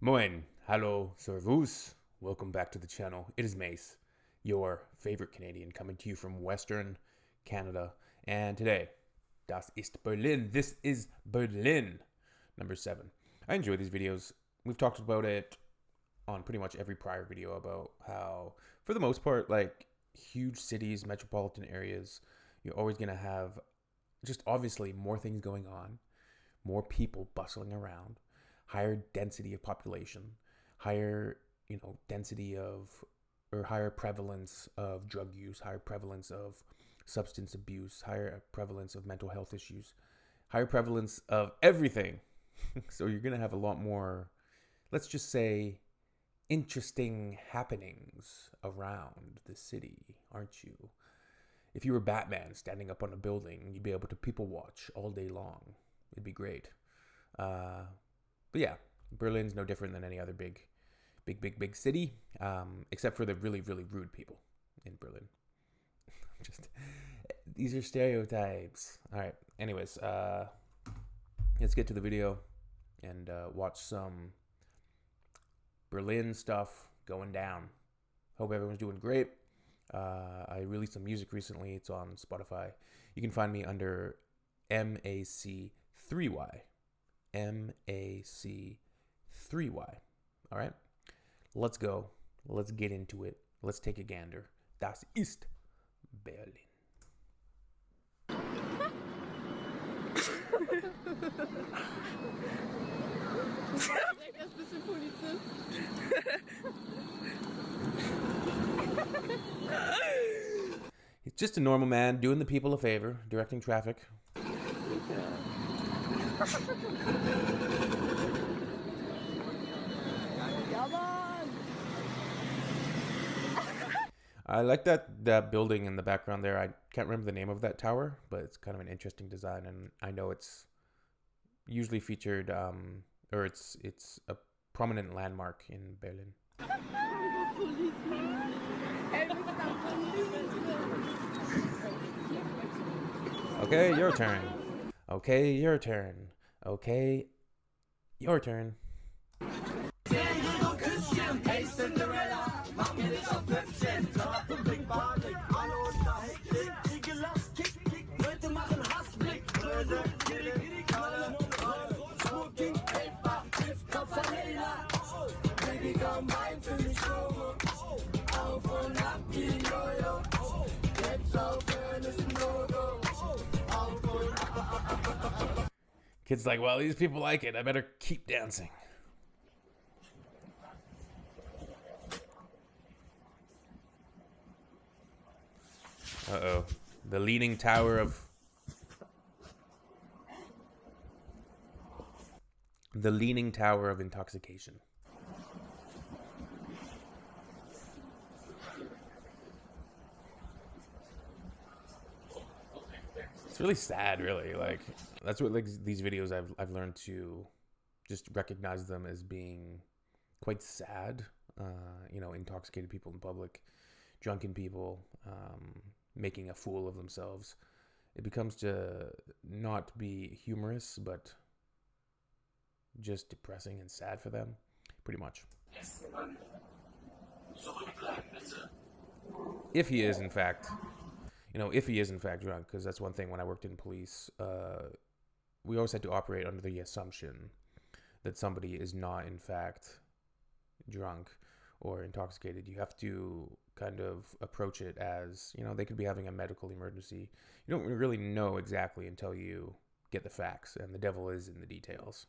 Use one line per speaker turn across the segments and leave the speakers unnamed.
Moin, hallo, servus. Welcome back to the channel. It is Mace, your favorite Canadian, coming to you from Western Canada. And today, das ist Berlin. This is Berlin, number 7. I enjoy these videos. We've talked about it on pretty much every prior video about how, for the most part, like huge cities, metropolitan areas, you're always going to have just obviously more things going on, more people bustling around, higher density of population, higher, density of, or higher prevalence of drug use, higher prevalence of substance abuse, higher prevalence of mental health issues, higher prevalence of everything. So you're going to have a lot more, let's just say, interesting happenings around the city, aren't you? If you were Batman standing up on a building, you'd be able to people watch all day long. It'd be great. But yeah, Berlin's no different than any other big city, except for the really, really rude people in Berlin. Just, these are stereotypes. All right. Anyways, let's get to the video and watch some Berlin stuff going down. Hope everyone's doing great. I released some music recently. It's on Spotify. You can find me under MAC3Y. MAC3Y. All right, let's go. Let's get into it. Let's take a gander. Das ist Berlin. He's just a normal man doing the people a favor, directing traffic. I like that building in the background there. I can't remember the name of that tower, but it's kind of an interesting design, and I know it's usually featured, or it's a prominent landmark in Berlin. Okay, your turn. Okay, your turn. Okay, your turn. Kid's like, well, these people like it. I better keep dancing. Uh-oh. The Leaning Tower of... The Leaning Tower of Intoxication. It's really sad, really. Like, that's what, like, these videos I've learned to just recognize them as being quite sad. Intoxicated people in public, drunken people, making a fool of themselves. It becomes to not be humorous, but just depressing and sad for them, pretty much. If he is in fact drunk, because that's one thing when I worked in police, we always had to operate under the assumption that somebody is not in fact drunk or intoxicated. You have to kind of approach it as, they could be having a medical emergency. You don't really know exactly until you get the facts, and the devil is in the details.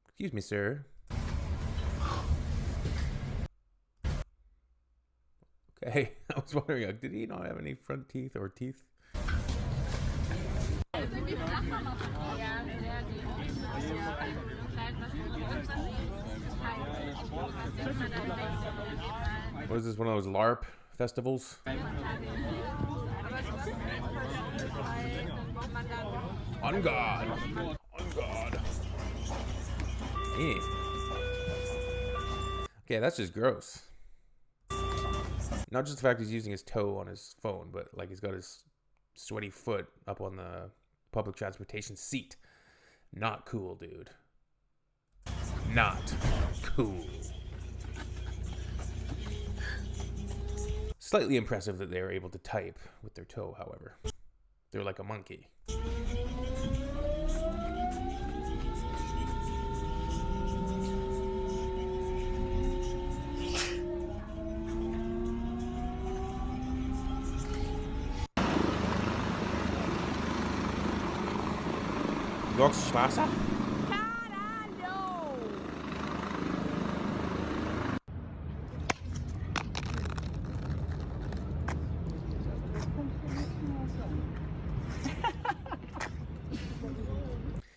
Excuse me, sir. Okay, I was wondering, did he not have any front teeth or teeth? What is this, one of those LARP festivals? On guard. On guard. Yeah. Okay, that's just gross. Not just the fact he's using his toe on his phone, but like he's got his sweaty foot up on the public transportation seat. Not cool, dude. Not cool. Slightly impressive that they were able to type with their toe, however. They're like a monkey. Yorkstraße?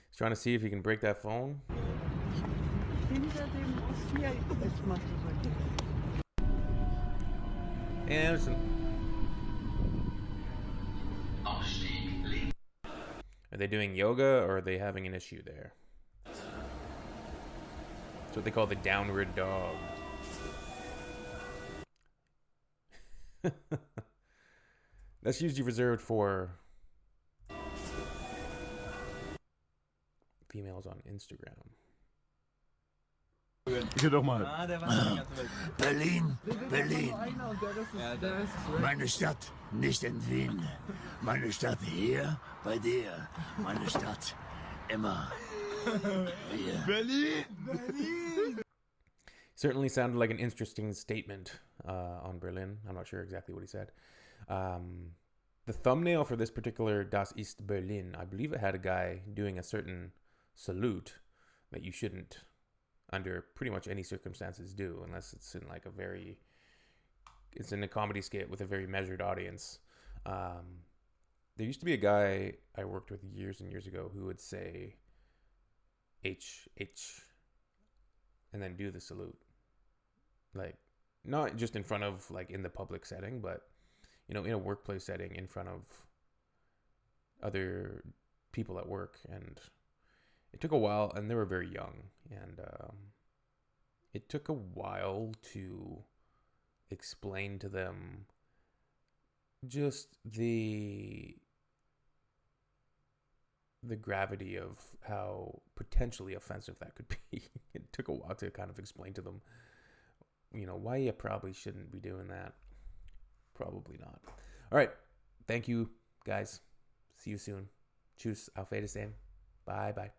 He's trying to see if he can break that phone. Anderson. Are they doing yoga or are they having an issue there? That's what they call the downward dog. That's usually reserved for females on Instagram.
Berlin, Berlin. Meine Stadt, nicht in Wien. Meine Stadt hier, bei dir. Meine Stadt, immer. Wir. Berlin, Berlin.
Certainly sounded like an interesting statement on Berlin. I'm not sure exactly what he said. The thumbnail for this particular Das ist Berlin, I believe it had a guy doing a certain salute that you shouldn't, under pretty much any circumstances, do, unless it's in like it's in a comedy skit with a very measured audience. There used to be a guy I worked with years and years ago who would say H, and then do the salute. Like, not just in front of, like, in the public setting, but, you know, in a workplace setting in front of other people at work. And it took a while, and they were very young, and it took a while to explain to them just the gravity of how potentially offensive that could be. It took a while to kind of explain to them, you know, why you probably shouldn't be doing that. Probably not. All right. Thank you, guys. See you soon. Tschüss. Auf Wiedersehen. Bye bye.